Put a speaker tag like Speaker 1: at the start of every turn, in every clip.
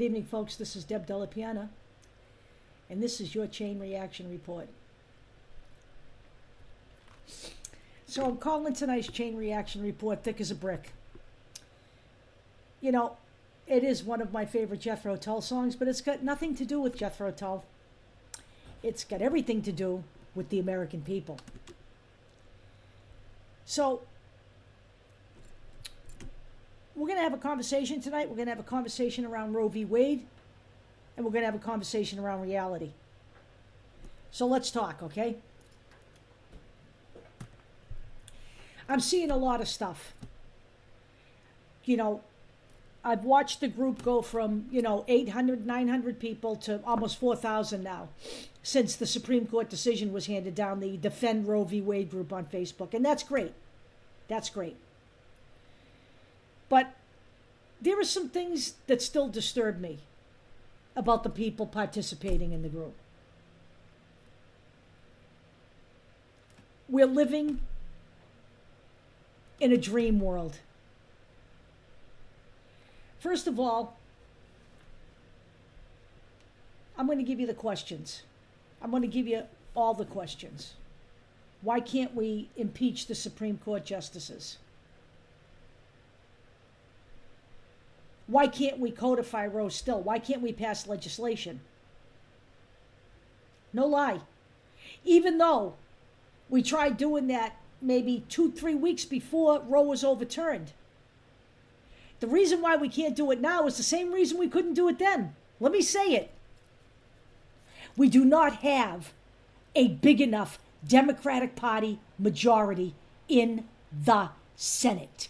Speaker 1: evening, folks. This is Deb Delapiana, and this is your chain reaction report. So I'm calling tonight's chain reaction report thick as a brick. You know, it is one of my favorite Jethro Tull songs, but it's got nothing to do with Jethro Tull. It's got everything to do with the American people. So we're going to have a conversation tonight. We're going to have a conversation around Roe v. Wade, and we're going to have a conversation around reality. So let's talk, okay? I'm seeing a lot of stuff. You know, I've watched the group go from, 800, 900 people to almost 4,000 now since the Supreme Court decision was handed down, the Defend Roe v. Wade group on Facebook. And that's great. That's great. But there are some things that still disturb me about the people participating in the group. We're living in a dream world. First of all, I'm going to give you the questions. I'm going to give you all the questions. Why can't we impeach the Supreme Court justices? Why can't we codify Roe still? Why can't we pass legislation? No lie. Even though we tried doing that maybe 2-3 weeks before Roe was overturned. The reason why we can't do it now is the same reason we couldn't do it then. Let me say it. We do not have a big enough Democratic Party majority in the Senate.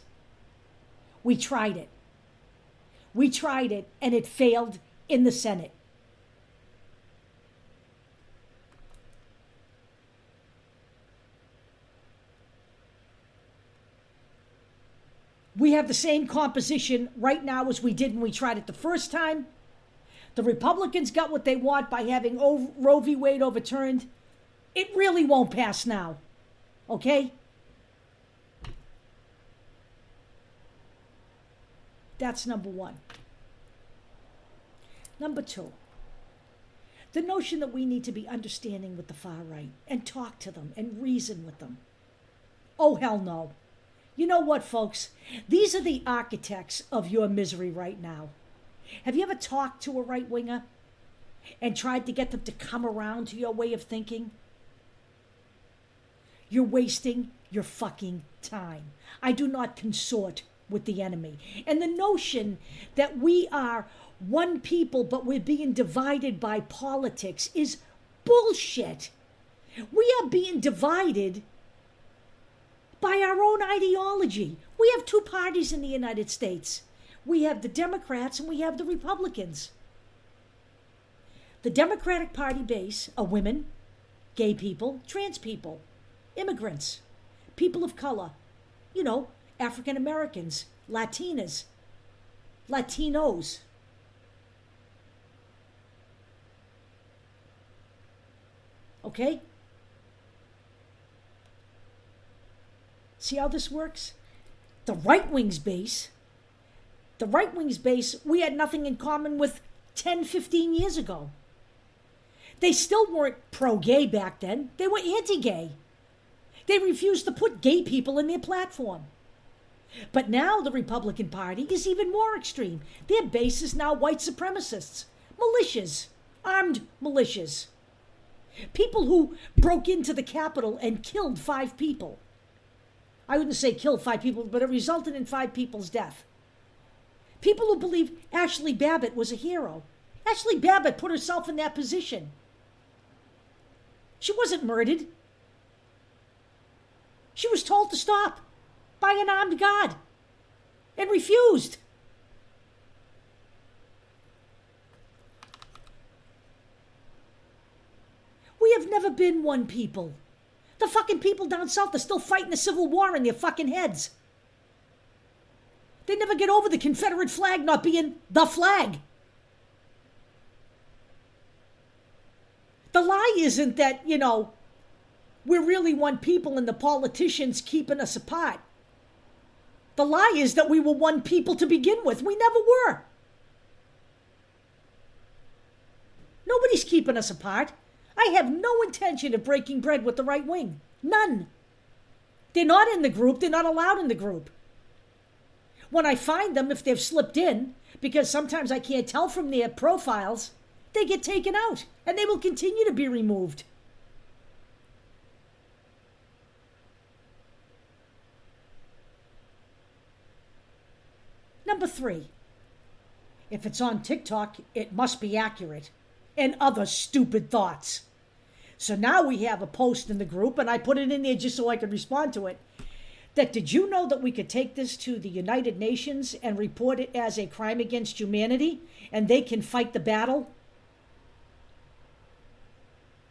Speaker 1: We tried it. We tried it, and it failed in the Senate. We have the same composition right now as we did when we tried it the first time. The Republicans got what they want by having Roe v. Wade overturned. It really won't pass now. Okay? That's number one. Number two, the notion that we need to be understanding with the far right and talk to them and reason with them. Oh, hell no. You know what, folks? These are the architects of your misery right now. Have you ever talked to a right-winger and tried to get them to come around to your way of thinking? You're wasting your fucking time. I do not consort with the enemy. And the notion that we are one people but we're being divided by politics is bullshit. We are being divided by our own ideology. We have two parties in the United States. We have the Democrats and we have the Republicans. The Democratic Party base are women, gay people, trans people, immigrants, people of color, African Americans, Latinas, Latinos. Okay? See how this works? The right wing's base, we had nothing in common with 10, 15 years ago. They still weren't pro-gay back then. They were anti-gay. They refused to put gay people in their platform. But now the Republican Party is even more extreme. Their base is now white supremacists, militias, armed militias. People who broke into the Capitol and killed 5 people. I wouldn't say killed 5 people, but it resulted in 5 people's death. People who believe Ashley Babbitt was a hero. Ashley Babbitt put herself in that position. She wasn't murdered. She was told to stop by an armed guard and refused. We have never been one people. The fucking people down south are still fighting the Civil War in their fucking heads. They never get over the Confederate flag not being the flag. The lie isn't that, we're really one people and the politicians keeping us apart. The lie is that we were one people to begin with. We never were. Nobody's keeping us apart. I have no intention of breaking bread with the right wing. None. They're not in the group. They're not allowed in the group. When I find them, if they've slipped in, because sometimes I can't tell from their profiles, they get taken out, and they will continue to be removed. Number 3, if it's on TikTok, it must be accurate, and other stupid thoughts. So now we have a post in the group, and I put it in there just so I could respond to it, that did you know that we could take this to the United Nations and report it as a crime against humanity, and they can fight the battle?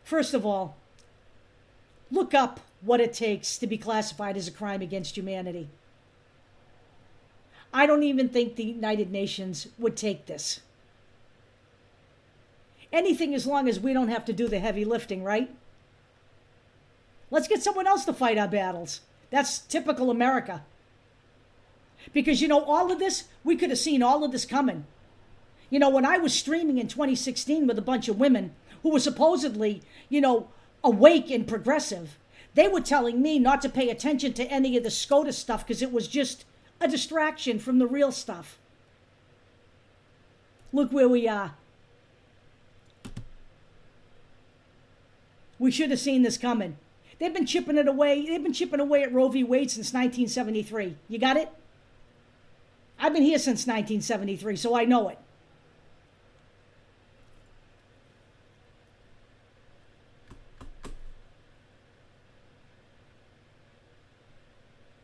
Speaker 1: First of all, look up what it takes to be classified as a crime against humanity. I don't even think the United Nations would take this. Anything as long as we don't have to do the heavy lifting, right? Let's get someone else to fight our battles. That's typical America. Because, all of this, we could have seen all of this coming. When I was streaming in 2016 with a bunch of women who were supposedly, awake and progressive, they were telling me not to pay attention to any of the SCOTUS stuff because it was just a distraction from the real stuff. Look where we are. We should have seen this coming. They've been chipping it away. They've been chipping away at Roe v. Wade since 1973. You got it? I've been here since 1973, so I know it.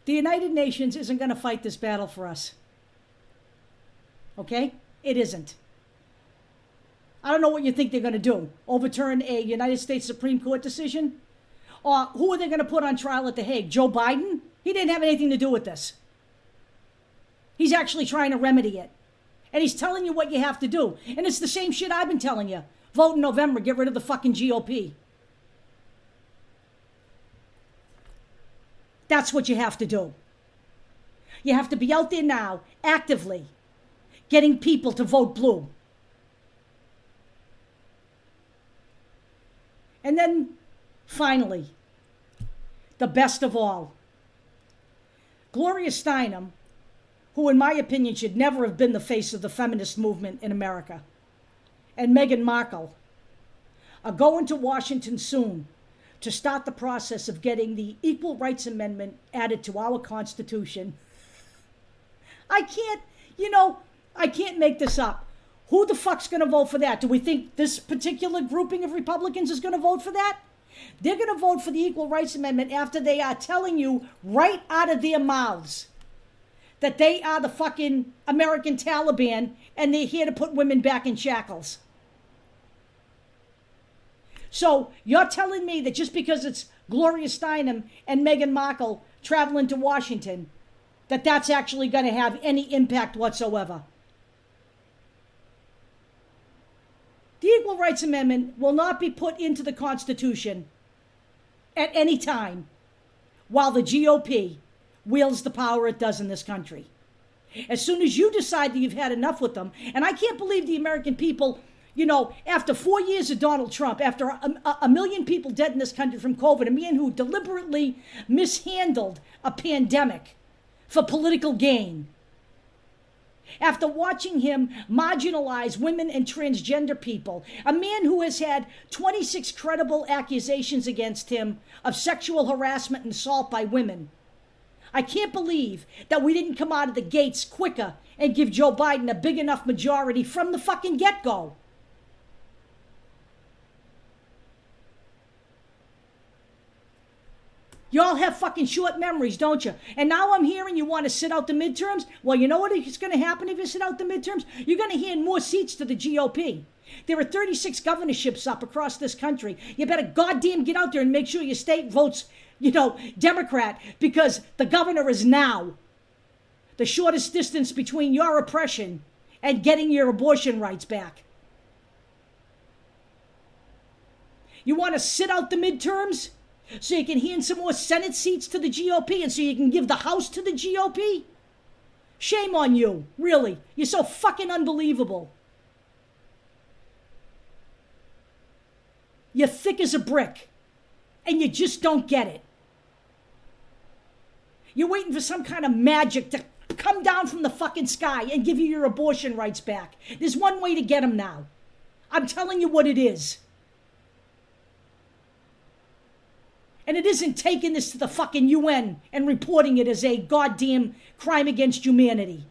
Speaker 1: The United Nations isn't going to fight this battle for us. Okay? It isn't. I don't know what you think they're going to do. Overturn a United States Supreme Court decision? Or who are they going to put on trial at The Hague? Joe Biden? He didn't have anything to do with this. He's actually trying to remedy it. And he's telling you what you have to do. And it's the same shit I've been telling you. Vote in November. Get rid of the fucking GOP. That's what you have to do. You have to be out there now, actively, getting people to vote blue. And then, finally, the best of all, Gloria Steinem, who in my opinion should never have been the face of the feminist movement in America, and Meghan Markle are going to Washington soon to start the process of getting the Equal Rights Amendment added to our Constitution. I can't make this up. Who the fuck's going to vote for that? Do we think this particular grouping of Republicans is going to vote for that? They're going to vote for the Equal Rights Amendment after they are telling you right out of their mouths that they are the fucking American Taliban and they're here to put women back in shackles. So you're telling me that just because it's Gloria Steinem and Meghan Markle traveling to Washington, that that's actually going to have any impact whatsoever? The Equal Rights Amendment will not be put into the Constitution at any time while the GOP wields the power it does in this country. As soon as you decide that you've had enough with them, and I can't believe the American people, after 4 years of Donald Trump, after a million people dead in this country from COVID, a man who deliberately mishandled a pandemic for political gain, after watching him marginalize women and transgender people, a man who has had 26 credible accusations against him of sexual harassment and assault by women, I can't believe that we didn't come out of the gates quicker and give Joe Biden a big enough majority from the fucking get-go. Y'all have fucking short memories, don't you? And now I'm hearing you want to sit out the midterms. Well, you know what is going to happen if you sit out the midterms? You're going to hand more seats to the GOP. There are 36 governorships up across this country. You better goddamn get out there and make sure your state votes, Democrat, because the governor is now the shortest distance between your oppression and getting your abortion rights back. You want to sit out the midterms so you can hand some more Senate seats to the GOP and so you can give the House to the GOP? Shame on you, really. You're so fucking unbelievable. You're thick as a brick. And you just don't get it. You're waiting for some kind of magic to come down from the fucking sky and give you your abortion rights back. There's one way to get them now. I'm telling you what it is. And it isn't taking this to the fucking UN and reporting it as a goddamn crime against humanity.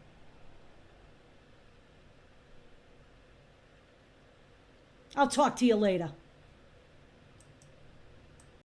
Speaker 1: I'll talk to you later.